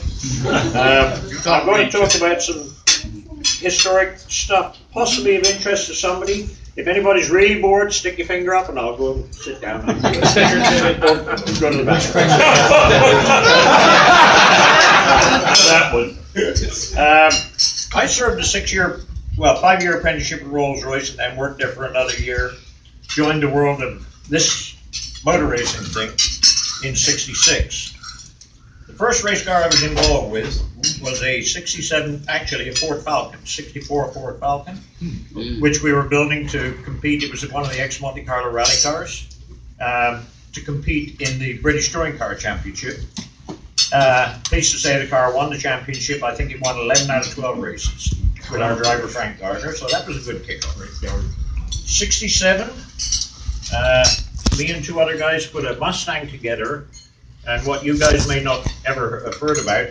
tonight. I'm going to talk about some historic stuff, possibly of interest to somebody. If anybody's really bored, stick your finger up and I'll go and sit down. Go to the bathroom. That one. I served a 5-year apprenticeship at Rolls-Royce and then worked there for another year. Joined the world of this motor racing thing in '66. The first race car I was involved with was a '67, actually a Ford Falcon, '64 Ford Falcon, which we were building to compete. It was one of the ex-Monte Carlo rally cars to compete in the British Touring Car Championship. Pleased to say the car won the championship. I think it won 11 out of 12 races with our driver Frank Gardner, so that was a good kickoff. '67, me and 2 other guys put a Mustang together, and what you guys may not ever have heard about,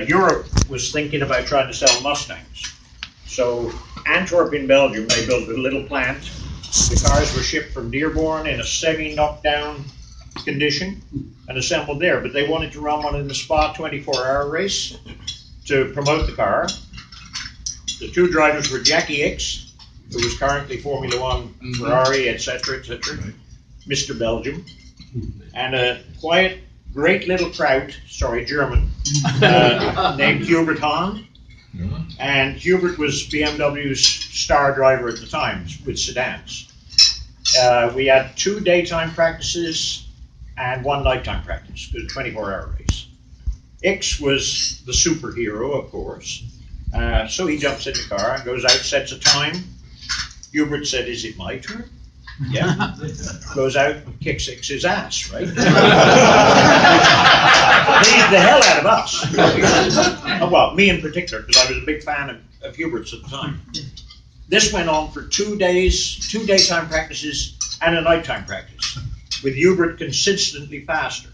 Europe was thinking about trying to sell Mustangs. So Antwerp in Belgium, they built a little plant. The cars were shipped from Dearborn in a semi-knockdown condition and assembled there, but they wanted to run one in the Spa 24-hour race to promote the car. The 2 drivers were Jackie Hicks, who was currently Formula One, Ferrari, etc., etc., Mr. Belgium, and a quiet, great little Kraut, German, named Hubert Hahn. And Hubert was BMW's star driver at the time with sedans. We had 2 daytime practices and 1 nighttime practice, a 24-hour race. Hicks was the superhero, of course. So he jumps in the car and goes out, sets a time. Hubert said, "Is it my turn?" Yeah. Goes out and kicks Hicks's ass, right? Pleased the hell out of us. Well, me in particular, because I was a big fan of Hubert's at the time. This went on for 2 days, 2 daytime practices and a nighttime practice, with Hubert consistently faster.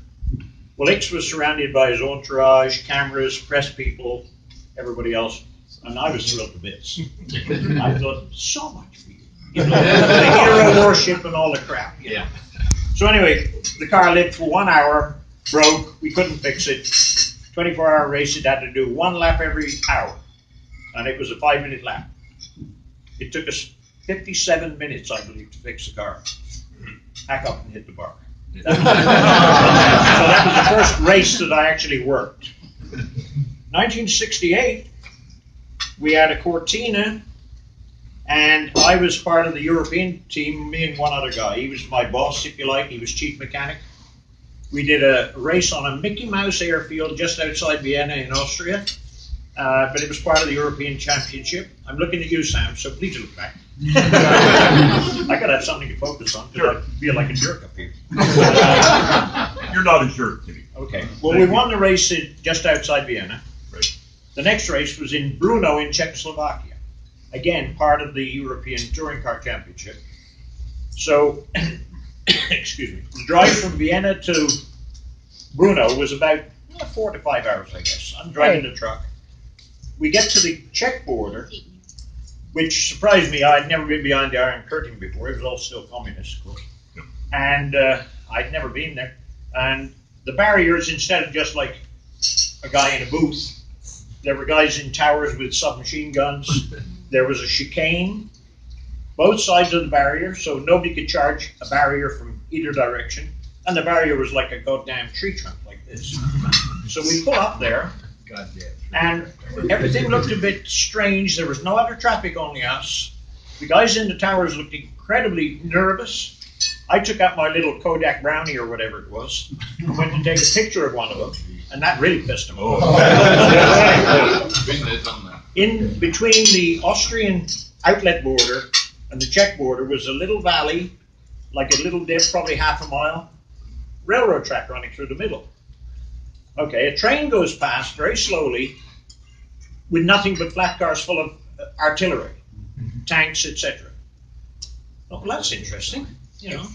Well, Hicks was surrounded by his entourage, cameras, press people, everybody else, and I was thrilled to bits. I thought, so much for you. You know, the hero worship and all the crap. You know? Yeah. So anyway, the car lived for 1 hour, broke, we couldn't fix it. 24-hour race, it had to do 1 lap every hour, and it was a 5-minute lap. It took us 57 minutes, I believe, to fix the car. Hack up and hit the bar. So that was the first race that I actually worked. 1968, we had a Cortina, and I was part of the European team, me and 1 other guy. He was my boss, if you like. He was chief mechanic. We did a race on a Mickey Mouse airfield just outside Vienna in Austria, but it was part of the European Championship. I'm looking at you, Sam, so please look back. I gotta have something to focus on, because I feel like a jerk up here. You're not a jerk, Timmy. Okay. Well, we won the race just outside Vienna. Right. The next race was in Brno in Czechoslovakia. Again, part of the European Touring Car Championship. So, excuse me, the drive from Vienna to Brno was about 4 to 5 hours, I guess. I'm driving the truck. We get to the Czech border, which surprised me. I'd never been behind the Iron Curtain before. It was all still communist, of course. Yep. And I'd never been there. And the barriers, instead of just like a guy in a booth, there were guys in towers with submachine guns. There was a chicane, both sides of the barrier, so nobody could charge a barrier from either direction. And the barrier was like a goddamn tree trunk like this. So we pull up there, and everything looked a bit strange. There was no other traffic, only us. The guys in the towers looked incredibly nervous. I took out my little Kodak Brownie or whatever it was, and went to take a picture of one of them, and that really pissed them off. In between the Austrian outlet border and the Czech border was a little valley, like a little dip, probably half a mile, railroad track running through the middle. Okay, a train goes past very slowly with nothing but flat cars full of artillery, tanks, etc. Oh, well, that's interesting, you know.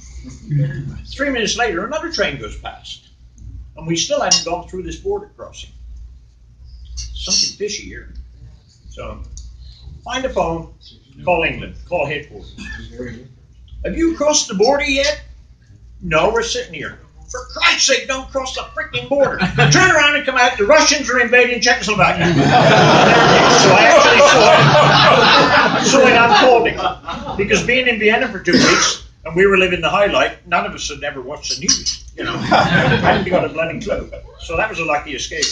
3 minutes later, another train goes past, and we still hadn't gone through this border crossing. Something fishy here. So, find a phone, call England, call headquarters. Have you crossed the border yet? No, we're sitting here. for Christ's sake, don't cross the freaking border. Turn around and come out. The Russians are invading Czechoslovakia. So I actually saw it unfolding. Because being in Vienna for 2 weeks, and we were living the high life, none of us had ever watched the news. You know, I hadn't got a bloody clue. So that was a lucky escape.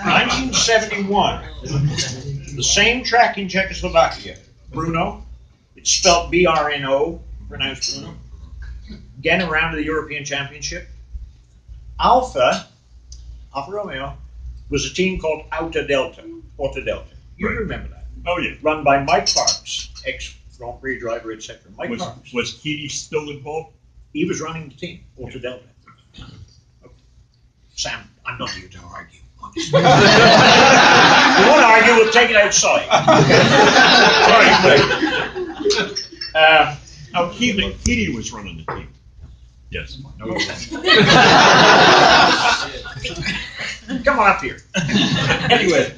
1971, the same track in Czechoslovakia, Brno. It's spelled B-R-N-O, pronounced Bruno. Again, around the European Championship. Alfa Romeo, was a team called Auto Delta. You remember that? Oh, yeah. Run by Mike Parks, ex-Grand Prix driver, etc. Mike Parks. Was Keedy still involved? He was running the team, Auto Delta. Okay. Sam, I'm not here to argue. If you want to argue, we'll take it outside. Now, Keedy was running the team. Yes. No, come on up here. Anyway,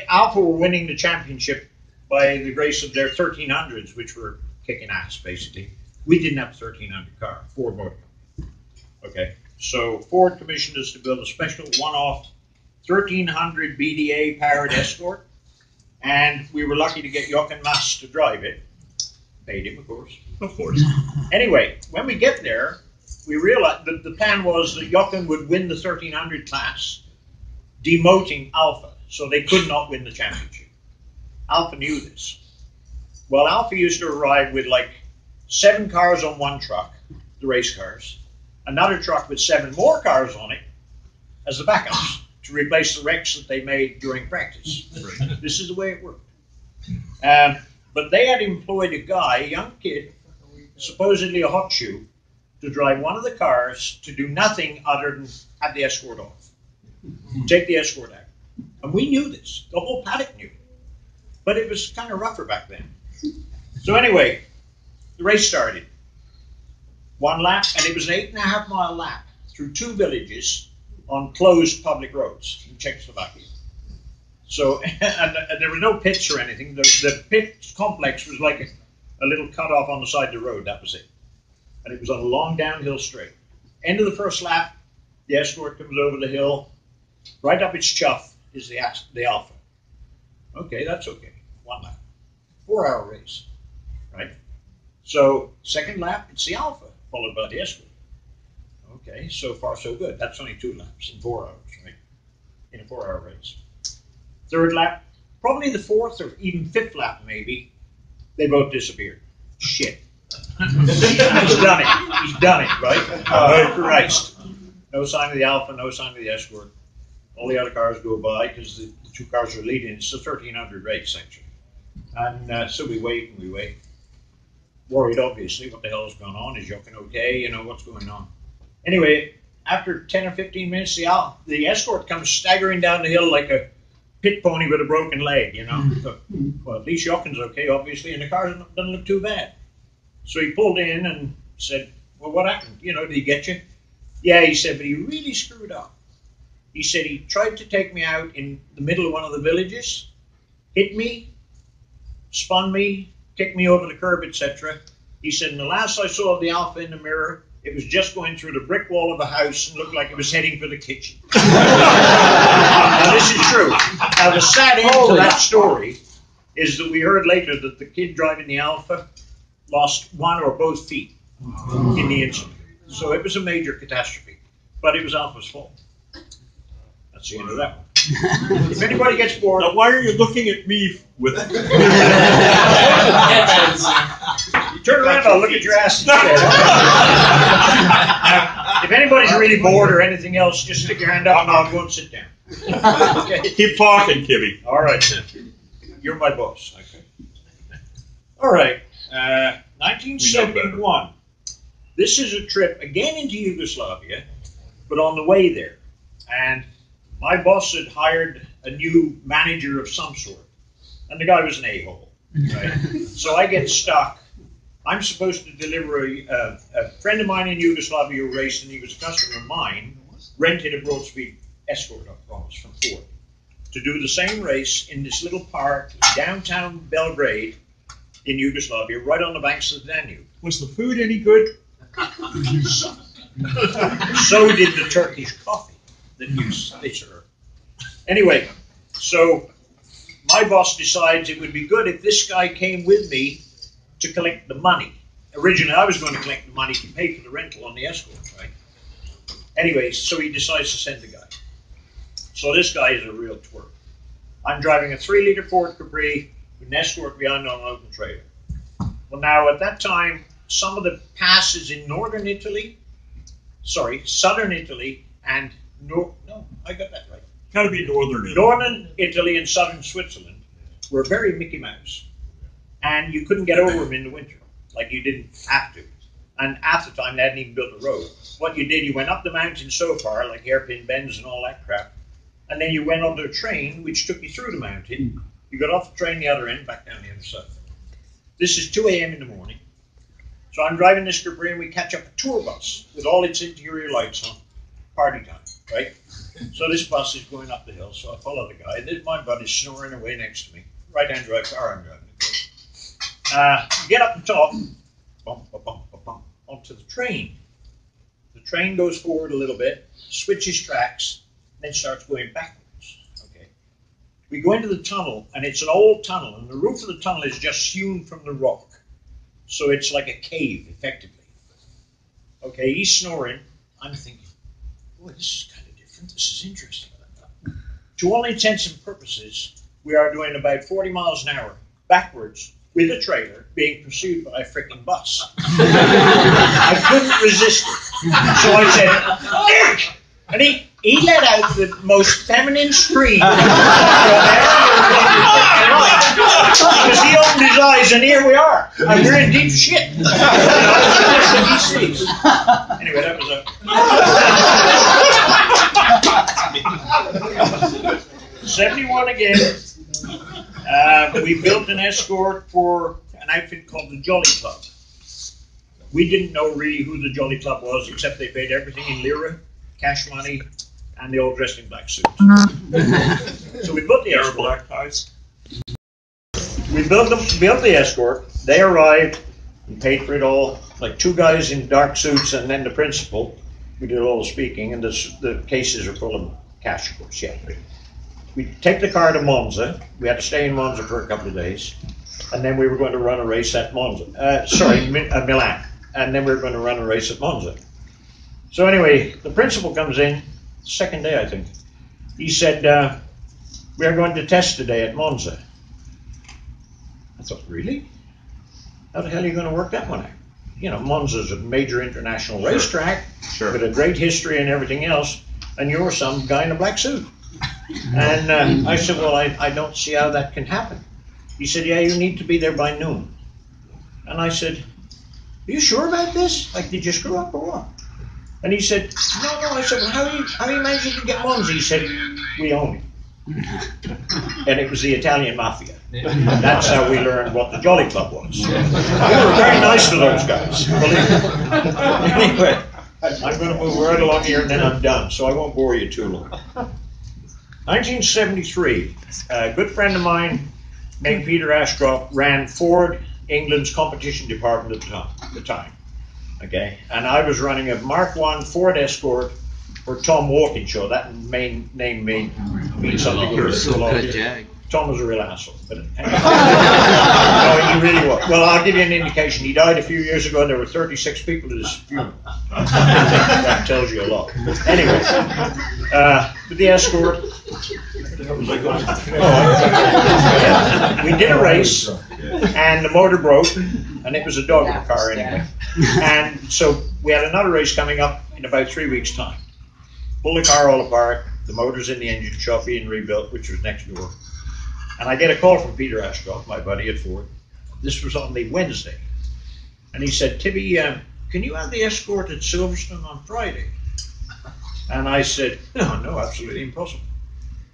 Alfa were winning the championship by the grace of their 1300s, which were kicking ass, basically. We didn't have a 1300 car, Ford Motor Company. Okay, so Ford commissioned us to build a special one-off 1300 BDA powered Escort, and we were lucky to get Jochen Mass to drive it. Paid him, of course. Of course. Anyway, when we get there, we realized that the plan was that Jochen would win the 1300 class, demoting Alfa, so they could not win the championship. Alfa knew this. Well, Alfa used to arrive with like 7 cars on one truck, the race cars, another truck with 7 more cars on it as the backups to replace the wrecks that they made during practice. Right. This is the way it worked. But they had employed a guy, a young kid, supposedly a hot shoe, to drive one of the cars to do nothing other than have the Escort off. Take the Escort out. And we knew this. The whole paddock knew it. But it was kind of rougher back then. So anyway, the race started. 1 lap, and it was an 8.5-mile lap through 2 villages on closed public roads in Czechoslovakia. So, and there were no pits or anything. The pit complex was like a little cutoff on the side of the road. That was it. And it was on a long downhill straight. End of the first lap, the Escort comes over the hill. Right up its chuff is the Alfa. Okay, that's okay. 1 lap. 4-hour race. Right? So, second lap, it's the Alfa, followed by the Escort. Okay, so far so good. That's only 2 laps in 4 hours, right? In a 4-hour race. Third lap, probably the 4th or even 5th lap maybe, they both disappeared. Shit. He's done it. He's done it, right? Oh, Christ. No sign of the Alfa, no sign of the Escort. All the other cars go by because the 2 cars are leading. It's a 1300 race, actually. And so we wait and we wait. Worried, obviously, what the hell is going on? Is Jochen okay? You know, what's going on? Anyway, after 10 or 15 minutes, the Escort comes staggering down the hill like a pit pony with a broken leg, you know. So, well, at least Jochen's okay, obviously, and the car doesn't look too bad. So he pulled in and said, well, what happened? You know, did he get you? Yeah, he said, but he really screwed up. He said he tried to take me out in the middle of one of the villages, hit me, spun me, kicked me over the curb, etc. He said, and the last I saw of the Alfa in the mirror, it was just going through the brick wall of a house and looked like it was heading for the kitchen. Now, this is true. Now, the sad end to that story is that we heard later that the kid driving the Alfa lost 1 or both feet in the incident. So it was a major catastrophe, but it was Alfa's fault. That's the end of that one. If anybody gets bored... Now, why are you looking at me with... You turn around, I'll look at your ass instead. If anybody's really bored or anything else, just stick your hand up and I'll go and sit down. Okay. Keep talking, Tivvy. All right, then. You're my boss. Okay. All right. 1971. This is a trip again into Yugoslavia, but on the way there. And my boss had hired a new manager of some sort. And the guy was an a-hole. Right? So I get stuck. I'm supposed to deliver a friend of mine in Yugoslavia who raced, and he was a customer of mine, rented a broad-speed Escort up from us from Ford to do the same race in this little park downtown Belgrade in Yugoslavia, right on the banks of the Danube. Was the food any good? So did the Turkish coffee that they serve. Anyway, so my boss decides it would be good if this guy came with me to collect the money. Originally, I was going to collect the money to pay for the rental on the Escort, right? Anyway, so he decides to send the guy. So this guy is a real twerp. I'm driving a 3-liter Ford Capri with an Escort behind on an open trailer. Well, now at that time, some of the passes in southern Italy, and I got that right. Gotta be northern. Northern Italy and southern Switzerland were very Mickey Mouse. And you couldn't get over them in the winter. Like you didn't have to. And half the time they hadn't even built a road. What you did, you went up the mountain so far, like hairpin bends and all that crap, and then you went onto a train which took you through the mountain. You got off the train the other end, back down the other side. This is 2 a.m. in the morning. So I'm driving this Capri and we catch up a tour bus with all its interior lights on. Party time, right? So this bus is going up the hill, so I follow the guy. And my buddy's snoring away next to me. Right-hand drive car I'm driving. Get up and talk, bump, onto the train. The train goes forward a little bit, switches tracks, then starts going backwards. Okay. We go into the tunnel, and it's an old tunnel, and the roof of the tunnel is just hewn from the rock. So it's like a cave, effectively. Okay, he's snoring. I'm thinking, boy, this is kind of different. This is interesting. To all intents and purposes, we are doing about 40 miles an hour backwards with a trailer being pursued by a freaking bus. I couldn't resist it. So I said, Nick! And he let out the most feminine scream. Because he opened his eyes and here we are. And we're in deep shit. Anyway, that was a 71 again. We built an Escort for an outfit called the Jolly Club. We didn't know really who the Jolly Club was, except they paid everything in lira, cash money, and they all dressed in black suits. So we built the Escort. Black ties. We built the Escort. They arrived. We paid for it all. Like 2 guys in dark suits, and then the principal. We did all the speaking, and the cases are full of cash, of course. Yeah. We take the car to Monza. We had to stay in Monza for a couple of days. And then we were going to run a race at Monza. Milan. And then we were going to run a race at Monza. So anyway, the principal comes in, second day I think. He said, we are going to test today at Monza. I thought, really? How the hell are you going to work that one out? You know, Monza's a major international racetrack with a great history and everything else. And you're some guy in a black suit. And I said, well, I don't see how that can happen. He said, yeah, you need to be there by noon. And I said, are you sure about this? Like, did you screw up or what? And he said, no. I said, well, how are you managing to get Monza? He said, we own it. And it was the Italian mafia. That's how we learned what the Jolly Club was. We were very nice to those guys, believe me. Anyway, I'm going to move right along here and then I'm done, so I won't bore you too long. 1973, a good friend of mine named Peter Ashcroft ran Ford England's competition department at the time. Okay, and I was running a Mark I Ford Escort for Tom Walkinshaw. That name means something good. Tom was a real asshole. But, no, he really was. Well, I'll give you an indication. He died a few years ago, and there were 36 people at his funeral. That tells you a lot. Anyway, with the Escort, we did a race, and the motor broke, and it was a dog in the car anyway. And so we had another race coming up in about 3 weeks' time. Pull the car all apart, the motor's in the engine shop being rebuilt, which was next door. And I get a call from Peter Ashcroft, my buddy at Ford. This was on the Wednesday. And he said, Tivvy, can you have the Escort at Silverstone on Friday? And I said, no, absolutely impossible.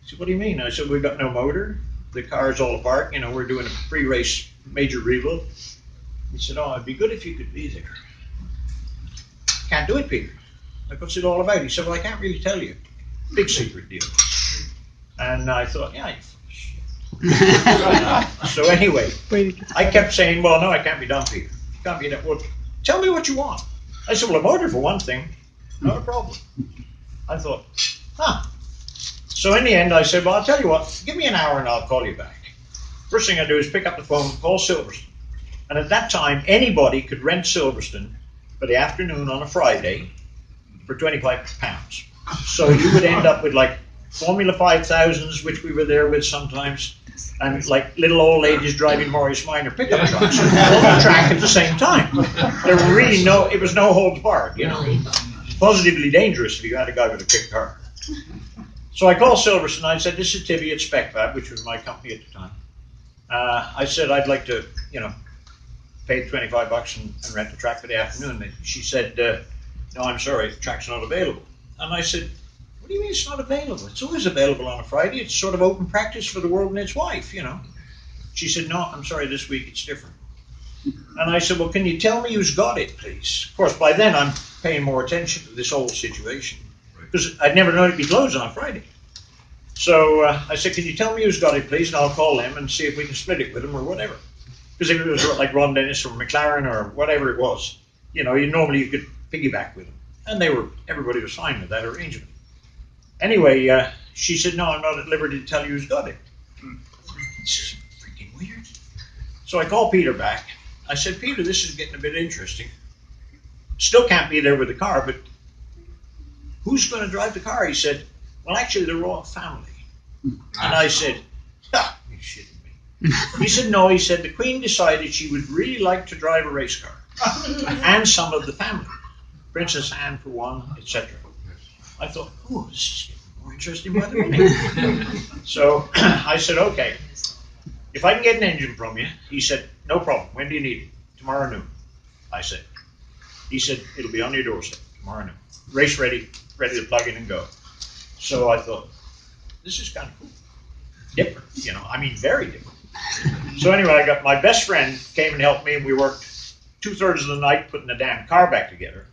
He said, what do you mean? I said, we've got no motor. The car's all apart. You know, we're doing a pre-race major rebuild. He said, oh, it'd be good if you could be there. Can't do it, Peter. Like, what's it all about? He said, well, I can't really tell you. Big secret deal. And I thought, yeah, you're full of shit. So anyway, I kept saying, well, no, I can't be done, Peter. can't be that. Well, tell me what you want. I said, well, a motor for one thing, not a problem. I thought, huh. So in the end, I said, well, I'll tell you what, give me an hour and I'll call you back. First thing I do is pick up the phone, call Silverstone. And at that time, anybody could rent Silverstone for the afternoon on a Friday for £25. So you would end up with like Formula 5000s, which we were there with sometimes, and like little old ladies driving Morris Minor pickup trucks on the track at the same time. There were really it was no holds barred, you know. Positively dangerous if you had a guy with a quick car. So I called Silverstone. I said, this is Tivvy at SpecFab, which was my company at the time. I said, I'd like to, you know, pay $25 and rent the track for the afternoon. She said, no, I'm sorry, the track's not available. And I said, what do you mean it's not available? It's always available on a Friday. It's sort of open practice for the world and its wife, you know. She said, no, I'm sorry, this week it's different. And I said, well, can you tell me who's got it, please? Of course, by then I'm paying more attention to this whole situation, because I'd never known it'd be closed on a Friday. So I said, can you tell me who's got it, please? And I'll call them and see if we can split it with them or whatever. Because if it was like Ron Dennis or McLaren or whatever it was, you know, you could piggyback with them. And everybody was fine with that arrangement. Anyway, she said, no, I'm not at liberty to tell you who's got it. This is freaking weird. So I called Peter back. I said, Peter, this is getting a bit interesting. Still can't be there with the car, but who's going to drive the car? He said, well, actually, the royal family. And I said, ah, you're shitting me. He said, no, he said, the Queen decided she would really like to drive a race car. And some of the family. Princess Anne, for one, etc. I thought, oh, this is getting more interesting by the minute. So I said, okay, if I can get an engine from you, he said, no problem. When do you need it? Tomorrow noon. I said. He said, it'll be on your doorstep tomorrow noon. Race ready to plug in and go. So I thought, this is kind of cool. Different, you know, I mean, very different. So anyway, I got my best friend came and helped me, and we worked 2/3 of the night putting the damn car back together.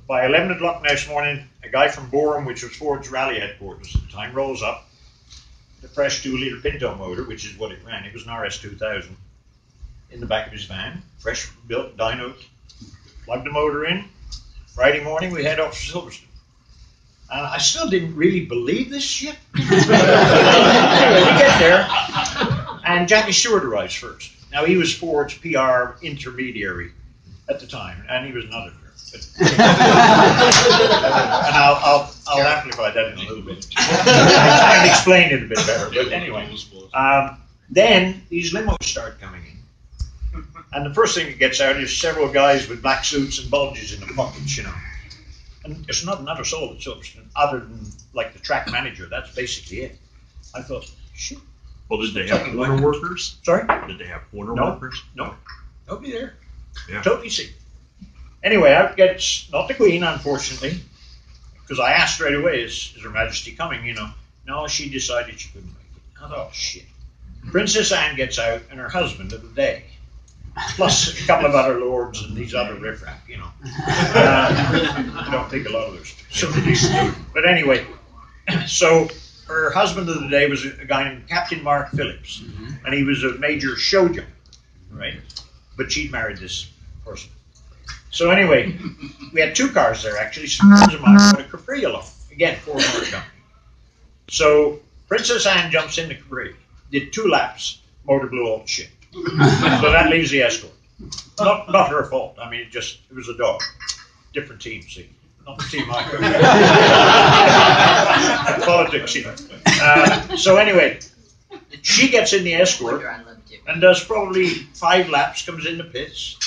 By 11 o'clock next morning, a guy from Borum, which was Ford's rally headquarters at the time, rolls up the fresh 2-liter Pinto motor, which is what it ran. It was an RS2000 in the back of his van, fresh built dyno. Plugged the motor in. Friday morning, we head off to Silverstone. I still didn't really believe this shit. Anyway, we get there, and Jackie Stewart arrives first. Now, he was Ford's PR intermediary at the time, and he was another girl. And I'll amplify that in a little bit. I can explain it a bit better, but anyway. Then these limos start coming in. And the first thing that gets out is several guys with black suits and bulges in the pockets, you know. And there's not another soul at Silverstone other than like the track manager. That's basically it. I thought, shit. Well, did they have corner workers? Sorry? Did they have corner workers? No. Nobody there. Yeah. Totally sick. Anyway, out gets, not the Queen, unfortunately, because I asked straight away, is Her Majesty coming, you know. No, she decided she couldn't make it. I thought, oh, shit. Princess Anne gets out, and her husband of the day, plus a couple of other lords and these other riffraff, you know. I don't think a lot of those. But anyway, so her husband of the day was a guy named Captain Mark Phillips, and he was a major show jumper, right? But she'd married this person. So anyway, we had 2 cars there, actually. Some friends of mine brought a Capri along. Again, Ford Motor Company. So Princess Anne jumps in the Capri, did 2 laps, motor blew all the shit. So that leaves the Escort. Not her fault. I mean, it was a dog. Different team, see. Not the team I could. Politics, you know. So anyway, she gets in the Escort and does probably 5 laps, comes in the pits.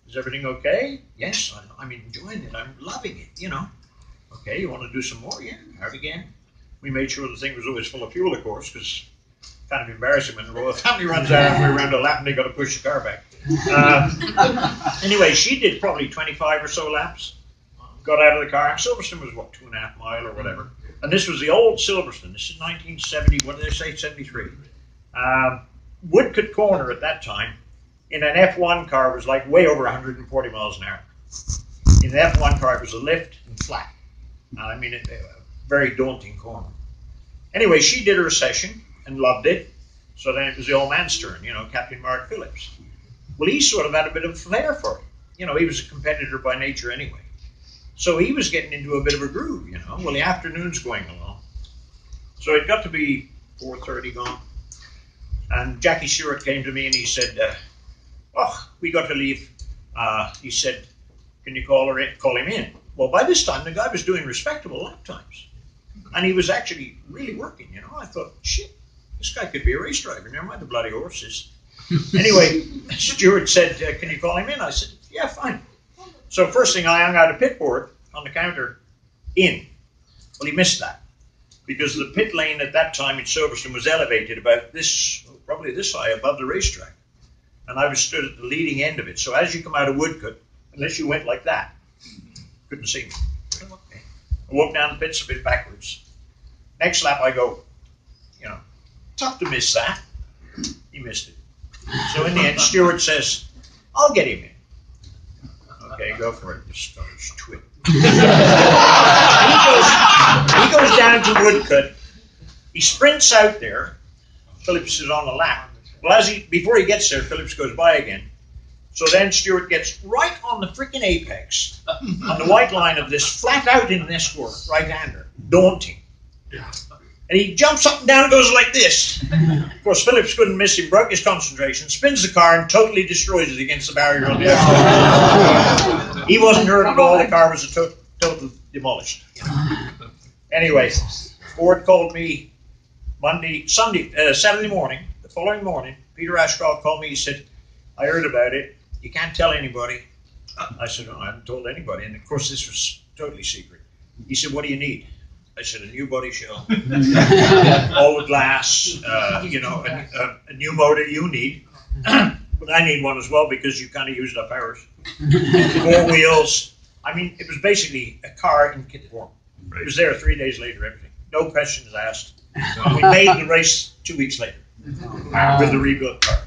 Is everything okay? Yes, I'm enjoying it. I'm loving it, you know. Okay, you want to do some more? Yeah, have again. We made sure the thing was always full of fuel, of course, because kind of embarrassing when the royal family runs out and we're around a lap and they got to push the car back. Anyway, she did probably 25 or so laps. Got out of the car. Silverstone was, what, 2.5 miles or whatever. And this was the old Silverstone. This is 1970, what did they say, 73. Woodcote Corner at that time, in an F1 car, was like way over 140 miles an hour. In an F1 car, it was a lift and flat. I mean, a very daunting corner. Anyway, she did her session and loved it. So then it was the old man's turn, you know, Captain Mark Phillips. Well, he sort of had a bit of a flair for it. You know, he was a competitor by nature anyway. So he was getting into a bit of a groove, you know. Well, the afternoon's going along. So it got to be 4:30 gone. And Jackie Stewart came to me and he said, oh, we got to leave. He said, can you call him in? Well, by this time, the guy was doing respectable lap times. And he was actually really working, you know. I thought, shit, this guy could be a race driver. Never mind the bloody horses. Anyway, Stewart said, can you call him in? I said, yeah, fine. So first thing, I hung out a pit board on the counter in. Well, he missed that because the pit lane at that time in Silverstone was elevated about this, probably this high above the racetrack. And I was stood at the leading end of it. So as you come out of Woodcut, unless you went like that, couldn't see me. Okay. I walked down the pits a bit backwards. Next lap I go, you know, tough to miss that. He missed it. So in the end, Stewart says, I'll get him in. Okay, go for it. Just twit. he goes down to Woodcut. He sprints out there. Phillips is on the lap. Well, before he gets there, Phillips goes by again. So then Stewart gets right on the freaking apex, on the white line of this flat out in this corner, right-hander, daunting. And he jumps up and down and goes like this. Of course, Phillips couldn't miss him, broke his concentration, spins the car and totally destroys it against the barrier on the outside. He wasn't hurt at all. The car was totally demolished. Anyway, Ford called me Saturday morning, the following morning. Peter Ashcroft called me. He said, I heard about it. You can't tell anybody. I said, oh, I haven't told anybody. And of course, this was totally secret. He said, what do you need? I said, a new body shell, all the glass, you know, a new motor you need. But I need one as well because you kind of used up ours. 4 wheels. I mean, it was basically a car in kit form. It was there 3 days later, everything. No questions asked. We made the race 2 weeks later with the rebuilt car.